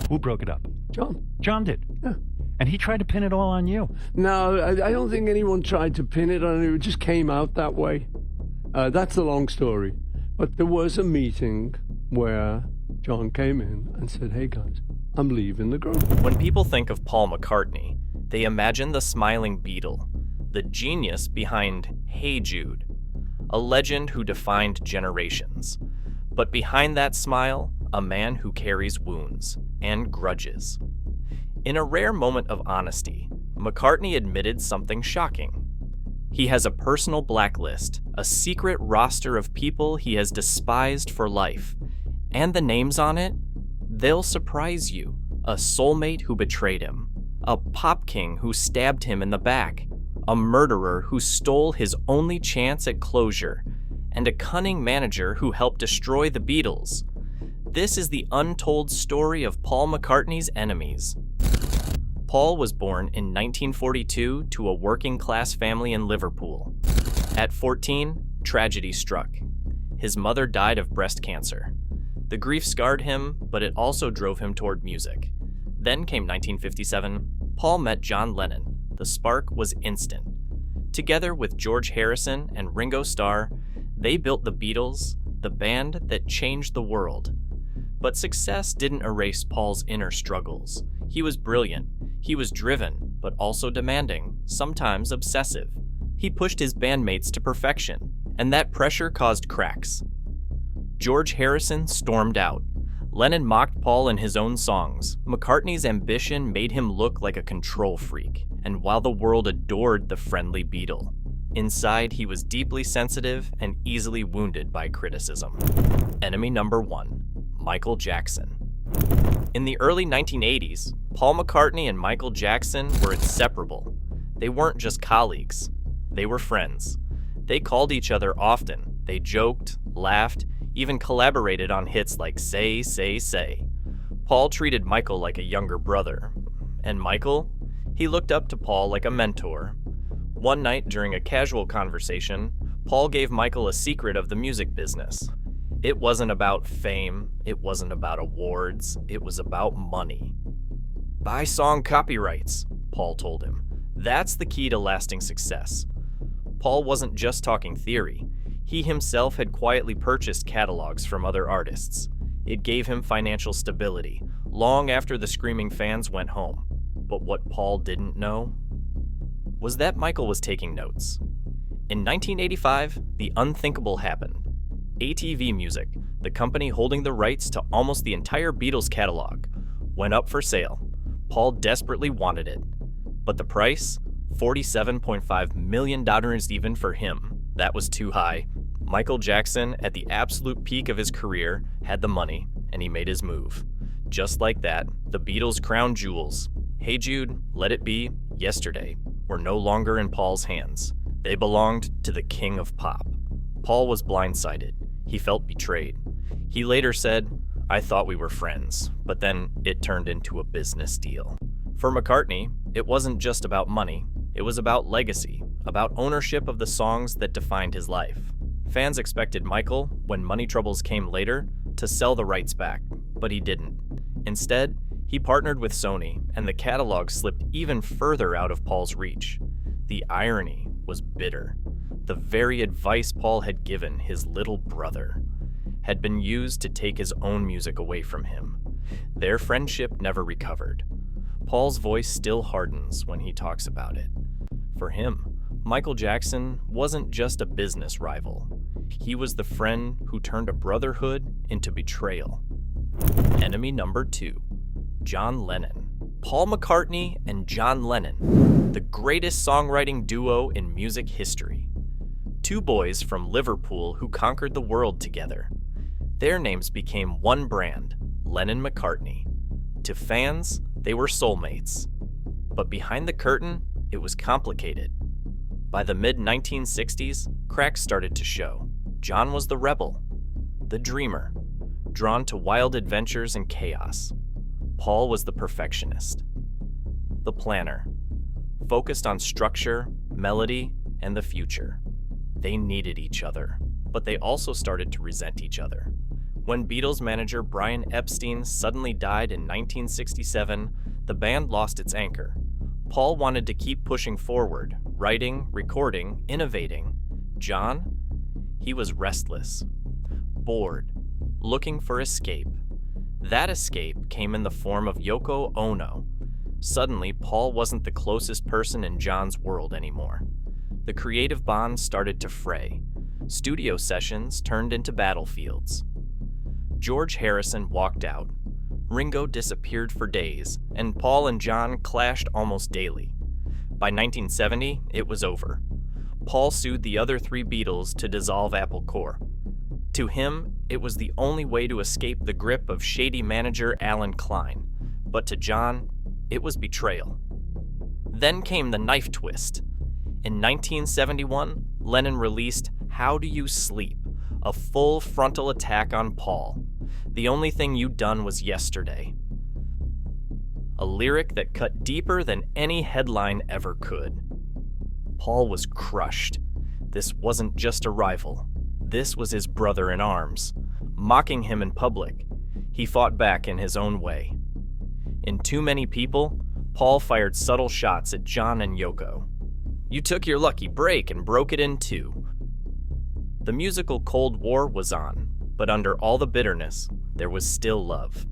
Who broke it up? John. John did. Yeah. And he tried to pin it all on you. No, I don't think anyone tried to pin it on it. It just came out that way. That's the long story. But there was a meeting where John came in and said, hey guys, I'm leaving the group. When people think of Paul McCartney, they imagine the smiling Beatle, the genius behind Hey Jude, a legend who defined generations. But behind that smile, a man who carries wounds and grudges. In a rare moment of honesty, McCartney admitted something shocking. He has a personal blacklist, a secret roster of people he has despised for life. And the names on it? They'll surprise you. A soulmate who betrayed him, a pop king who stabbed him in the back, a murderer who stole his only chance at closure, and a cunning manager who helped destroy the Beatles. This is the untold story of Paul McCartney's enemies. Paul was born in 1942 to a working-class family in Liverpool. At 14, tragedy struck. His mother died of breast cancer. The grief scarred him, but it also drove him toward music. Then came 1957. Paul met John Lennon. The spark was instant. Together with George Harrison and Ringo Starr, they built the Beatles, the band that changed the world. But success didn't erase Paul's inner struggles. He was brilliant. He was driven, but also demanding, sometimes obsessive. He pushed his bandmates to perfection, and that pressure caused cracks. George Harrison stormed out. Lennon mocked Paul in his own songs. McCartney's ambition made him look like a control freak, and while the world adored the friendly Beatle, inside he was deeply sensitive and easily wounded by criticism. Enemy number 1, Michael Jackson. In the early 1980s, Paul McCartney and Michael Jackson were inseparable. They weren't just colleagues, they were friends. They called each other often. They joked, laughed, even collaborated on hits like Say, Say, Say. Paul treated Michael like a younger brother. And Michael? He looked up to Paul like a mentor. One night during a casual conversation, Paul gave Michael a secret of the music business. It wasn't about fame, it wasn't about awards, it was about money. Buy song copyrights, Paul told him. That's the key to lasting success. Paul wasn't just talking theory. He himself had quietly purchased catalogs from other artists. It gave him financial stability, long after the screaming fans went home. But what Paul didn't know was that Michael was taking notes. In 1985, the unthinkable happened. ATV Music, the company holding the rights to almost the entire Beatles catalog, went up for sale. Paul desperately wanted it. But the price? $47.5 million even for him. That was too high. Michael Jackson, at the absolute peak of his career, had the money, and he made his move. Just like that, the Beatles' crown jewels, Hey Jude, Let It Be, Yesterday, were no longer in Paul's hands. They belonged to the king of pop. Paul was blindsided. He felt betrayed. He later said, I thought we were friends, but then it turned into a business deal. For McCartney, it wasn't just about money. It was about legacy, about ownership of the songs that defined his life. Fans expected Michael, when money troubles came later, to sell the rights back, but he didn't. Instead, he partnered with Sony, and the catalog slipped even further out of Paul's reach. The irony was bitter. The very advice Paul had given his little brother had been used to take his own music away from him. Their friendship never recovered. Paul's voice still hardens when he talks about it. For him, Michael Jackson wasn't just a business rival. He was the friend who turned a brotherhood into betrayal. Enemy number 2, John Lennon. Paul McCartney and John Lennon, the greatest songwriting duo in music history. Two boys from Liverpool who conquered the world together. Their names became one brand, Lennon-McCartney. To fans, they were soulmates. But behind the curtain, it was complicated. By the mid-1960s, cracks started to show. John was the rebel, the dreamer, drawn to wild adventures and chaos. Paul was the perfectionist, the planner, focused on structure, melody, and the future. They needed each other, but they also started to resent each other. When Beatles manager Brian Epstein suddenly died in 1967, the band lost its anchor. Paul wanted to keep pushing forward, writing, recording, innovating. John? He was restless, bored, looking for escape. That escape came in the form of Yoko Ono. Suddenly, Paul wasn't the closest person in John's world anymore. The creative bonds started to fray. Studio sessions turned into battlefields. George Harrison walked out. Ringo disappeared for days, and Paul and John clashed almost daily. By 1970, it was over. Paul sued the other three Beatles to dissolve Apple Corps. To him, it was the only way to escape the grip of shady manager Alan Klein. But to John, it was betrayal. Then came the knife twist. In 1971, Lennon released How Do You Sleep, a full frontal attack on Paul. The only thing you'd done was yesterday. A lyric that cut deeper than any headline ever could. Paul was crushed. This wasn't just a rival. This was his brother in arms. Mocking him in public, he fought back in his own way. In Too Many People, Paul fired subtle shots at John and Yoko. You took your lucky break and broke it in two. The musical Cold War was on, but under all the bitterness, there was still love.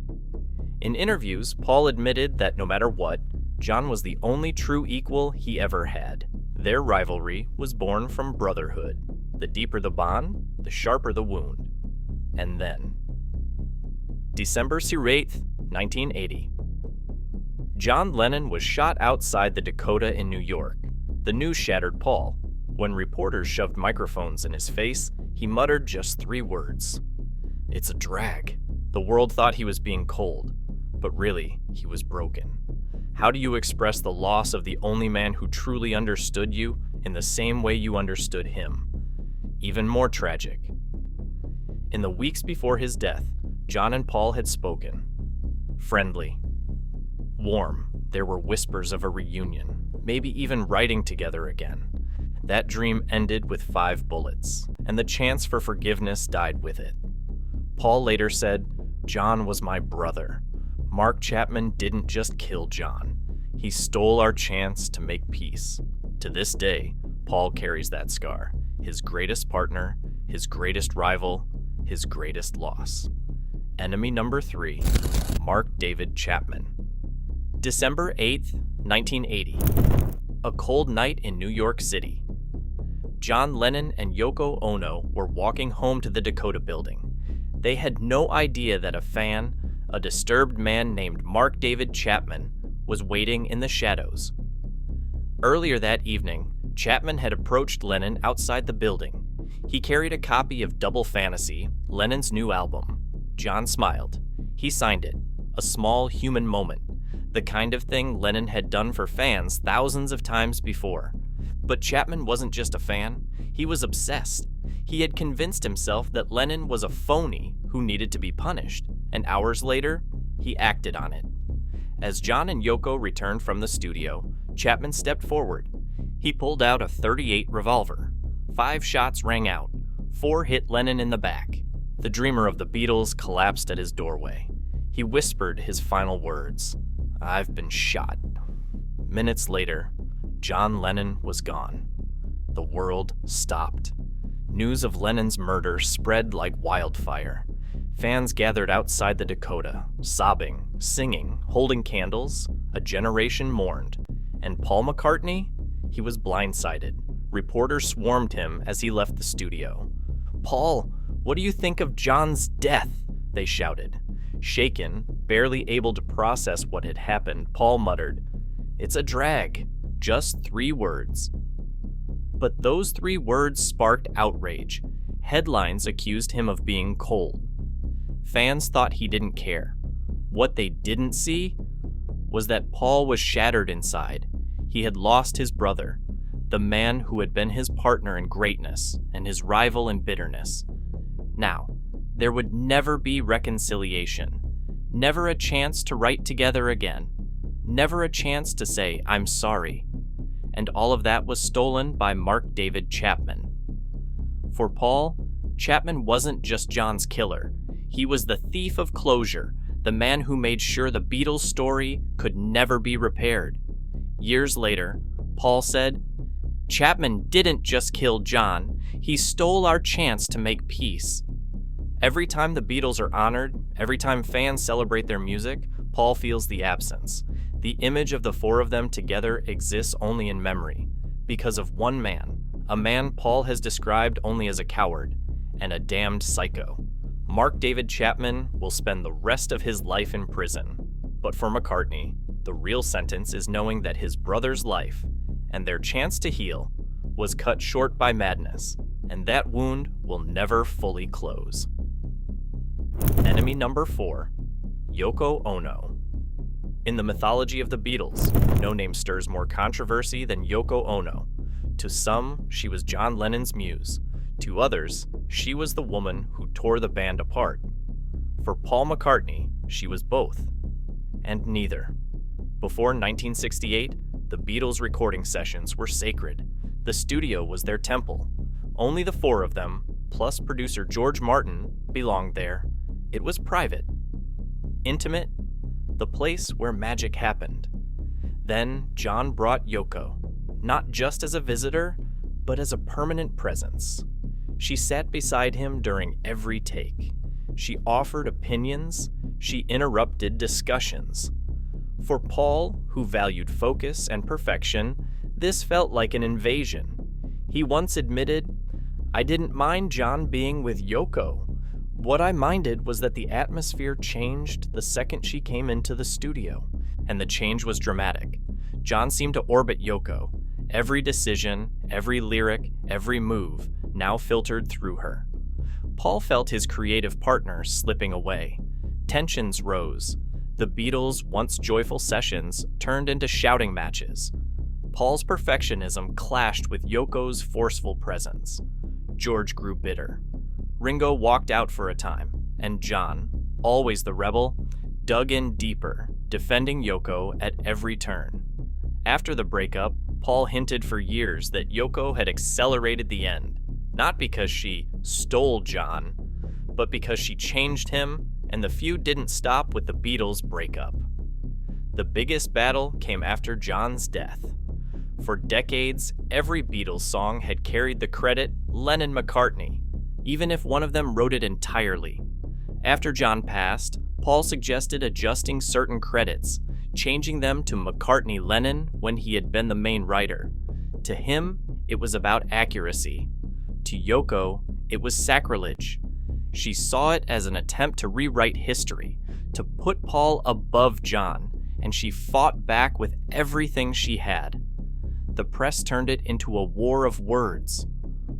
In interviews, Paul admitted that no matter what, John was the only true equal he ever had. Their rivalry was born from brotherhood. The deeper the bond, the sharper the wound. And then, December 8th, 1980. John Lennon was shot outside the Dakota in New York. The news shattered Paul. When reporters shoved microphones in his face, he muttered just 3 words. It's a drag. The world thought he was being cold, but really, he was broken. How do you express the loss of the only man who truly understood you in the same way you understood him? Even more tragic. In the weeks before his death, John and Paul had spoken. Friendly. Warm. There were whispers of a reunion, maybe even writing together again. That dream ended with 5 bullets, and the chance for forgiveness died with it. Paul later said, John was my brother. Mark Chapman didn't just kill John. He stole our chance to make peace. To this day, Paul carries that scar. His greatest partner, his greatest rival, his greatest loss. Enemy number 3, Mark David Chapman. December 8th, 1980. A cold night in New York City. John Lennon and Yoko Ono were walking home to the Dakota building. They had no idea that a fan, a disturbed man named Mark David Chapman, was waiting in the shadows. Earlier that evening, Chapman had approached Lennon outside the building. He carried a copy of Double Fantasy, Lennon's new album. John smiled. He signed it, a small human moment, the kind of thing Lennon had done for fans thousands of times before. But Chapman wasn't just a fan, he was obsessed. He had convinced himself that Lennon was a phony who needed to be punished, and hours later, he acted on it. As John and Yoko returned from the studio, Chapman stepped forward. He pulled out a .38 revolver. 5 shots rang out. 4 hit Lennon in the back. The dreamer of the Beatles collapsed at his doorway. He whispered his final words. I've been shot. Minutes later, John Lennon was gone. The world stopped. News of Lennon's murder spread like wildfire. Fans gathered outside the Dakota, sobbing, singing, holding candles. A generation mourned. And Paul McCartney? He was blindsided. Reporters swarmed him as he left the studio. Paul, what do you think of John's death? They shouted. Shaken, barely able to process what had happened, Paul muttered, It's a drag. Just 3 words. But those 3 words sparked outrage. Headlines accused him of being cold. Fans thought he didn't care. What they didn't see was that Paul was shattered inside. He had lost his brother, the man who had been his partner in greatness and his rival in bitterness. Now, there would never be reconciliation, never a chance to write together again, never a chance to say, I'm sorry. And all of that was stolen by Mark David Chapman. For Paul, Chapman wasn't just John's killer. He was the thief of closure, the man who made sure the Beatles' story could never be repaired. Years later, Paul said, "Chapman didn't just kill John, he stole our chance to make peace." Every time the Beatles are honored, every time fans celebrate their music, Paul feels the absence. The image of the four of them together exists only in memory, because of one man, a man Paul has described only as a coward, and a damned psycho. Mark David Chapman will spend the rest of his life in prison. But for McCartney, the real sentence is knowing that his brother's life, and their chance to heal, was cut short by madness, and that wound will never fully close. Enemy number 4, Yoko Ono. In the mythology of the Beatles, no name stirs more controversy than Yoko Ono. To some, she was John Lennon's muse. To others, she was the woman who tore the band apart. For Paul McCartney, she was both, and neither. Before 1968, the Beatles' recording sessions were sacred. The studio was their temple. Only the four of them, plus producer George Martin, belonged there. It was private, intimate, the place where magic happened. Then John brought Yoko, not just as a visitor, but as a permanent presence. She sat beside him during every take. She offered opinions. She interrupted discussions. For Paul, who valued focus and perfection, this felt like an invasion. He once admitted, "I didn't mind John being with Yoko. What I minded was that the atmosphere changed the second she came into the studio, and the change was dramatic. John seemed to orbit Yoko. Every decision, every lyric, every move now filtered through her." Paul felt his creative partner slipping away. Tensions rose. The Beatles' once joyful sessions turned into shouting matches. Paul's perfectionism clashed with Yoko's forceful presence. George grew bitter. Ringo walked out for a time, and John, always the rebel, dug in deeper, defending Yoko at every turn. After the breakup, Paul hinted for years that Yoko had accelerated the end, not because she stole John, but because she changed him, and the feud didn't stop with the Beatles' breakup. The biggest battle came after John's death. For decades, every Beatles song had carried the credit Lennon-McCartney, even if one of them wrote it entirely. After John passed, Paul suggested adjusting certain credits, changing them to McCartney-Lennon when he had been the main writer. To him, it was about accuracy. To Yoko, it was sacrilege. She saw it as an attempt to rewrite history, to put Paul above John, and she fought back with everything she had. The press turned it into a war of words.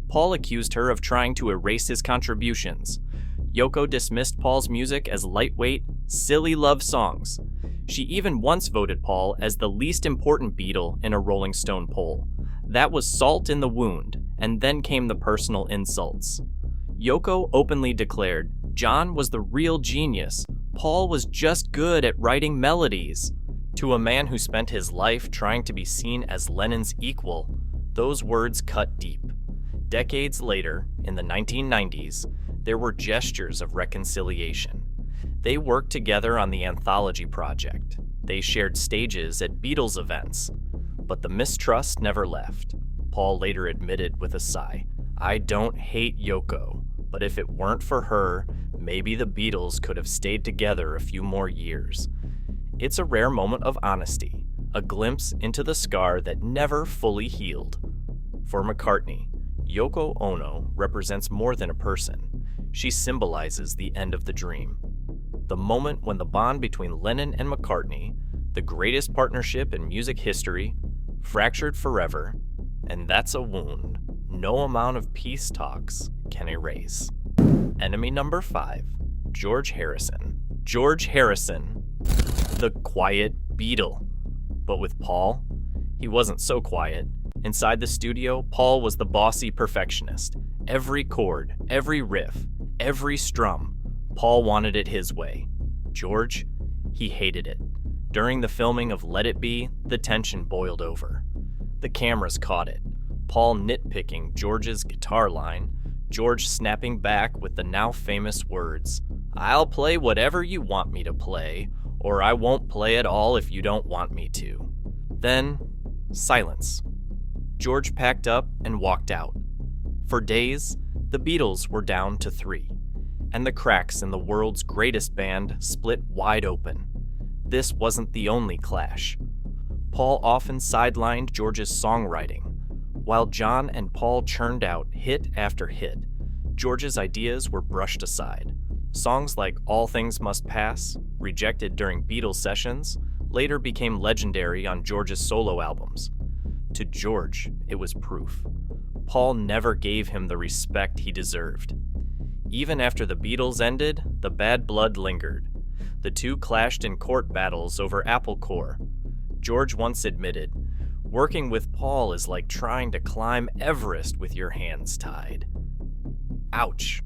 Paul accused her of trying to erase his contributions. Yoko dismissed Paul's music as lightweight, silly love songs. She even once voted Paul as the least important Beatle in a Rolling Stone poll. That was salt in the wound, and then came the personal insults. Yoko openly declared John was the real genius. Paul was just good at writing melodies. To a man who spent his life trying to be seen as Lennon's equal, those words cut deep. Decades later, in the 1990s, there were gestures of reconciliation. They worked together on the Anthology project. They shared stages at Beatles events. But the mistrust never left. Paul later admitted with a sigh, "I don't hate Yoko, but if it weren't for her, maybe the Beatles could have stayed together a few more years." It's a rare moment of honesty, a glimpse into the scar that never fully healed. For McCartney, Yoko Ono represents more than a person. She symbolizes the end of the dream. The moment when the bond between Lennon and McCartney, the greatest partnership in music history, fractured forever, and that's a wound no amount of peace talks can erase. Enemy number 5, George Harrison. George Harrison, the quiet Beatle. But with Paul, he wasn't so quiet. Inside the studio, Paul was the bossy perfectionist. Every chord, every riff, every strum, Paul wanted it his way. George, he hated it. During the filming of Let It Be, the tension boiled over. The cameras caught it. Paul nitpicking George's guitar line, George snapping back with the now famous words, I'll play whatever you want me to play, or I won't play at all if you don't want me to. Then, silence. George packed up and walked out. For days, the Beatles were down to 3, and the cracks in the world's greatest band split wide open. This wasn't the only clash. Paul often sidelined George's songwriting. While John and Paul churned out hit after hit, George's ideas were brushed aside. Songs like All Things Must Pass, rejected during Beatles sessions, later became legendary on George's solo albums. To George, it was proof. Paul never gave him the respect he deserved. Even after the Beatles ended, the bad blood lingered. The two clashed in court battles over Apple Corps. George once admitted, "Working with Paul is like trying to climb Everest with your hands tied." Ouch.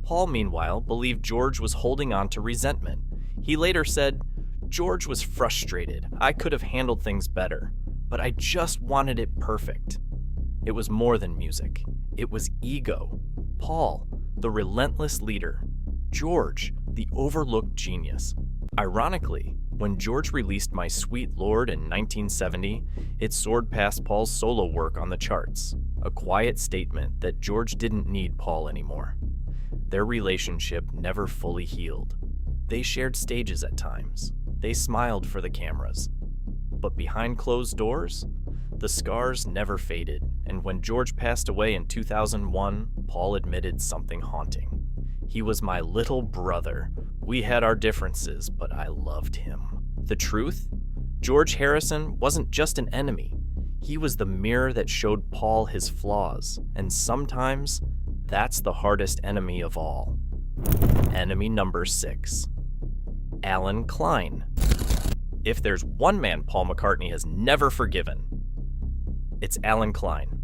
Paul, meanwhile, believed George was holding on to resentment. He later said, "George was frustrated. I could have handled things better, but I just wanted it perfect." It was more than music. It was ego. Paul, the relentless leader. George, the overlooked genius. Ironically, when George released My Sweet Lord in 1970, it soared past Paul's solo work on the charts, a quiet statement that George didn't need Paul anymore. Their relationship never fully healed. They shared stages at times. They smiled for the cameras. But behind closed doors, the scars never faded, and when George passed away in 2001, Paul admitted something haunting. "He was my little brother. We had our differences, but I loved him." The truth? George Harrison wasn't just an enemy. He was the mirror that showed Paul his flaws, and sometimes that's the hardest enemy of all. Enemy number 6. Alan Klein. If there's one man Paul McCartney has never forgiven, it's Alan Klein.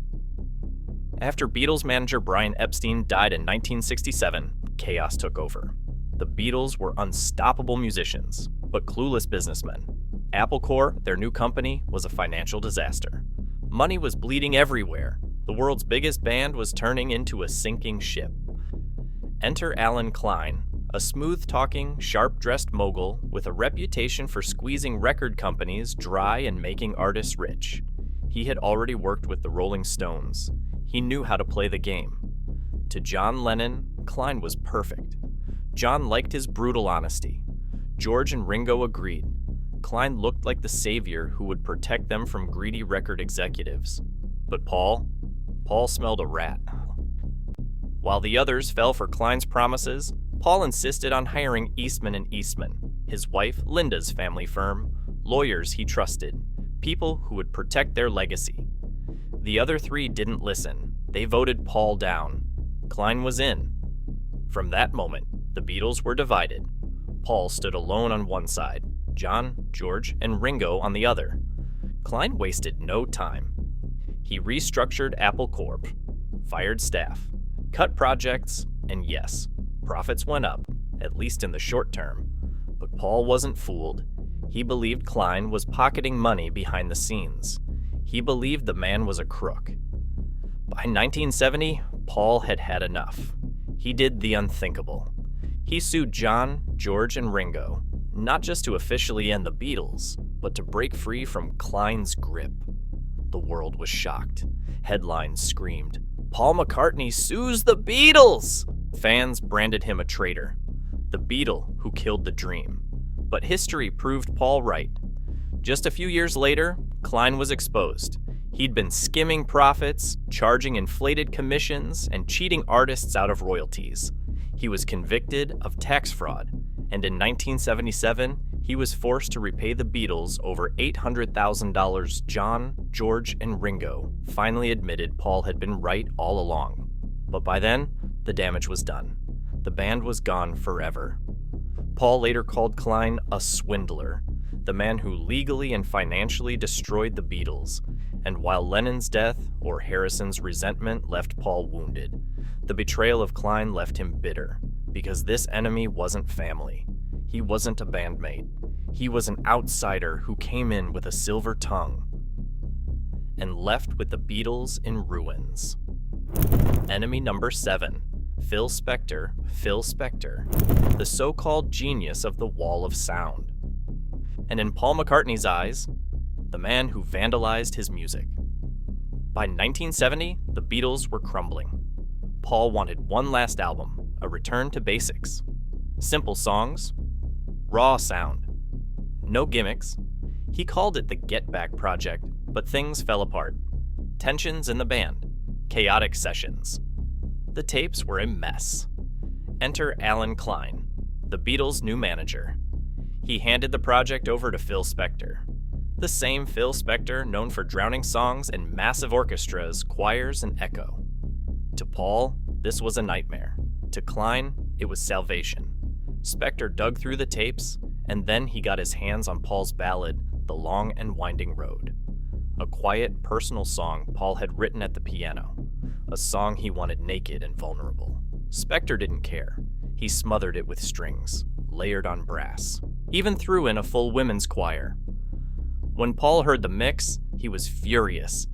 After Beatles manager Brian Epstein died in 1967, chaos took over. The Beatles were unstoppable musicians, but clueless businessmen. Apple Corps, their new company, was a financial disaster. Money was bleeding everywhere. The world's biggest band was turning into a sinking ship. Enter Alan Klein, a smooth-talking, sharp-dressed mogul with a reputation for squeezing record companies dry and making artists rich. He had already worked with the Rolling Stones. He knew how to play the game. To John Lennon, Klein was perfect. John liked his brutal honesty. George and Ringo agreed. Klein looked like the savior who would protect them from greedy record executives. But Paul smelled a rat. While the others fell for Klein's promises, Paul insisted on hiring Eastman and Eastman, his wife Linda's family firm, lawyers he trusted, people who would protect their legacy. The other 3 didn't listen. They voted Paul down. Klein was in. From that moment, the Beatles were divided. Paul stood alone on one side, John, George, and Ringo on the other. Klein wasted no time. He restructured Apple Corp, fired staff, cut projects, and yes, profits went up, at least in the short term. But Paul wasn't fooled. He believed Klein was pocketing money behind the scenes. He believed the man was a crook. By 1970, Paul had had enough. He did the unthinkable. He sued John, George, and Ringo, not just to officially end the Beatles, but to break free from Klein's grip. The world was shocked. Headlines screamed, "Paul McCartney sues the Beatles!" Fans branded him a traitor, the Beatle who killed the dream. But history proved Paul right. Just a few years later, Klein was exposed. He'd been skimming profits, charging inflated commissions, and cheating artists out of royalties. He was convicted of tax fraud, and in 1977, he was forced to repay the Beatles over $800,000. John, George, and Ringo finally admitted Paul had been right all along. But by then, the damage was done. The band was gone forever. Paul later called Klein a swindler, the man who legally and financially destroyed the Beatles. And while Lennon's death or Harrison's resentment left Paul wounded, the betrayal of Klein left him bitter, because this enemy wasn't family. He wasn't a bandmate. He was an outsider who came in with a silver tongue and left with the Beatles in ruins. Enemy number 7, Phil Spector, the so-called genius of the wall of sound. And in Paul McCartney's eyes, the man who vandalized his music. By 1970, the Beatles were crumbling. Paul wanted one last album, a return to basics. Simple songs, raw sound, no gimmicks. He called it the Get Back Project, but things fell apart. Tensions in the band, chaotic sessions. The tapes were a mess. Enter Alan Klein, the Beatles' new manager. He handed the project over to Phil Spector. The same Phil Spector known for drowning songs and massive orchestras, choirs, and echo. To Paul, this was a nightmare. To Klein, it was salvation. Spector dug through the tapes, and then he got his hands on Paul's ballad, The Long and Winding Road. A quiet, personal song Paul had written at the piano. A song he wanted naked and vulnerable. Spector didn't care. He smothered it with strings, layered on brass. Even threw in a full women's choir. When Paul heard the mix, he was furious.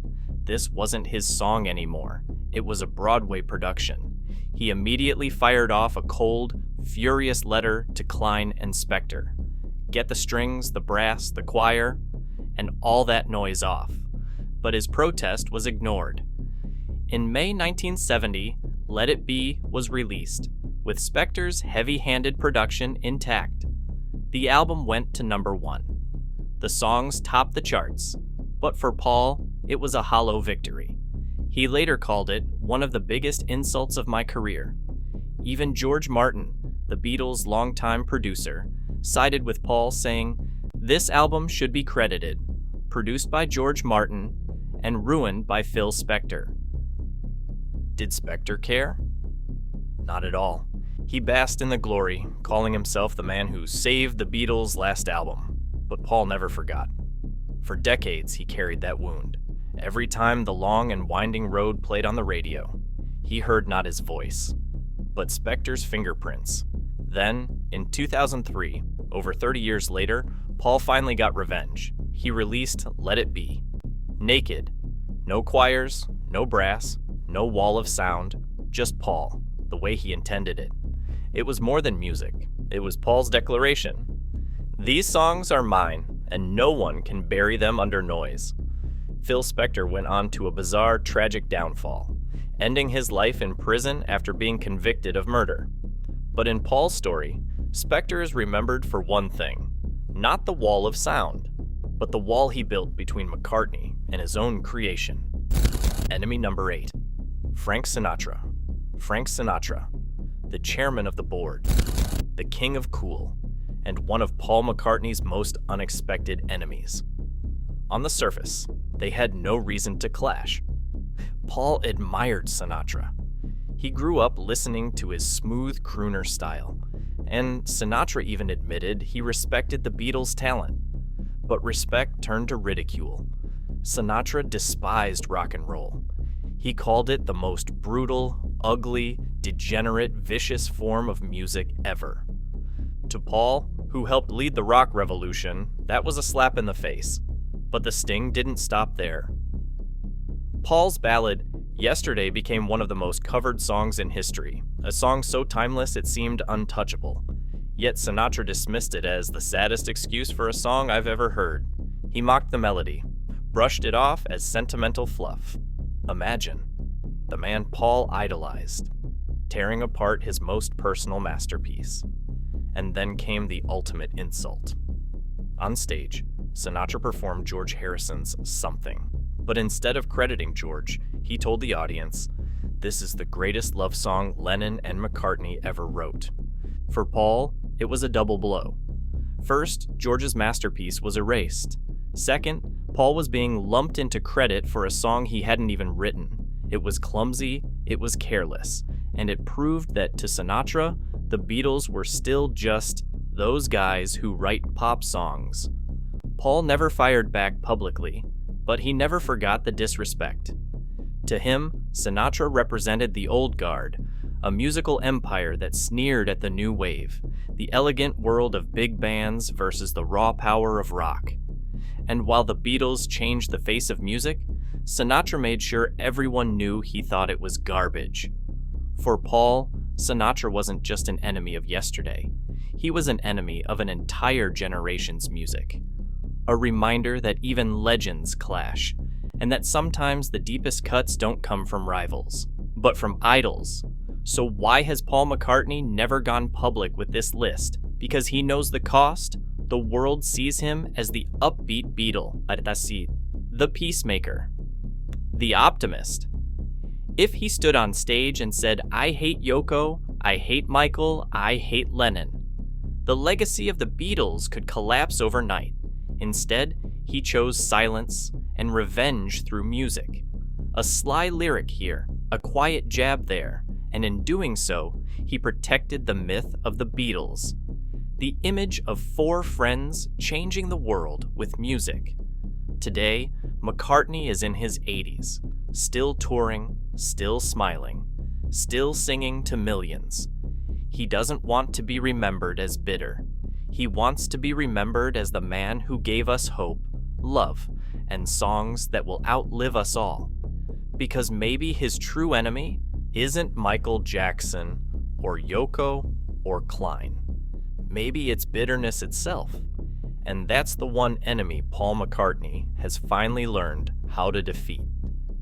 This wasn't his song anymore. It was a Broadway production. He immediately fired off a cold, furious letter to Klein and Spector. Get the strings, the brass, the choir, and all that noise off. But his protest was ignored. In May 1970, Let It Be was released, with Spector's heavy-handed production intact. The album went to number 1. The songs topped the charts, but for Paul, it was a hollow victory. He later called it one of the biggest insults of my career. Even George Martin, the Beatles' longtime producer, sided with Paul, saying, "This album should be credited, produced by George Martin and ruined by Phil Spector." Did Spector care? Not at all. He basked in the glory, calling himself the man who saved the Beatles' last album. But Paul never forgot. For decades, he carried that wound. Every time The Long and Winding Road played on the radio, he heard not his voice, but Spector's fingerprints. Then, in 2003, over 30 years later, Paul finally got revenge. He released Let It Be. Naked. No choirs, no brass, no wall of sound, just Paul, the way he intended it. It was more than music. It was Paul's declaration. These songs are mine, and no one can bury them under noise. Phil Spector went on to a bizarre, tragic downfall, ending his life in prison after being convicted of murder. But in Paul's story, Spector is remembered for one thing, not the wall of sound, but the wall he built between McCartney and his own creation. Enemy number 8, Frank Sinatra. Frank Sinatra, the chairman of the board, the king of cool, and one of Paul McCartney's most unexpected enemies. On the surface, they had no reason to clash. Paul admired Sinatra. He grew up listening to his smooth crooner style, and Sinatra even admitted he respected the Beatles' talent. But respect turned to ridicule. Sinatra despised rock and roll. He called it the most brutal, ugly, degenerate, vicious form of music ever. To Paul, who helped lead the rock revolution, that was a slap in the face. But the sting didn't stop there. Paul's ballad, Yesterday, became one of the most covered songs in history, a song so timeless it seemed untouchable. Yet Sinatra dismissed it as the saddest excuse for a song I've ever heard. He mocked the melody, brushed it off as sentimental fluff. Imagine, the man Paul idolized, tearing apart his most personal masterpiece. And then came the ultimate insult. On stage, Sinatra performed George Harrison's Something. But instead of crediting George, he told the audience, "This is the greatest love song Lennon and McCartney ever wrote." For Paul, it was a double blow. First, George's masterpiece was erased. Second, Paul was being lumped into credit for a song he hadn't even written. It was clumsy, it was careless, and it proved that to Sinatra, the Beatles were still just those guys who write pop songs. Paul never fired back publicly, but he never forgot the disrespect. To him, Sinatra represented the old guard, a musical empire that sneered at the new wave, the elegant world of big bands versus the raw power of rock. And while the Beatles changed the face of music, Sinatra made sure everyone knew he thought it was garbage. For Paul, Sinatra wasn't just an enemy of yesterday. He was an enemy of an entire generation's music. A reminder that even legends clash, and that sometimes the deepest cuts don't come from rivals, but from idols. So why has Paul McCartney never gone public with this list? Because he knows the cost. The world sees him as the upbeat Beatle, the peacemaker, the optimist. If he stood on stage and said, "I hate Yoko, I hate Michael, I hate Lennon," the legacy of the Beatles could collapse overnight. Instead, he chose silence and revenge through music. A sly lyric here, a quiet jab there, and in doing so, he protected the myth of the Beatles. The image of four friends changing the world with music. Today, McCartney is in his 80s, still touring, still smiling, still singing to millions. He doesn't want to be remembered as bitter. He wants to be remembered as the man who gave us hope, love, and songs that will outlive us all. Because maybe his true enemy isn't Michael Jackson or Yoko or Klein. Maybe it's bitterness itself. And that's the one enemy Paul McCartney has finally learned how to defeat.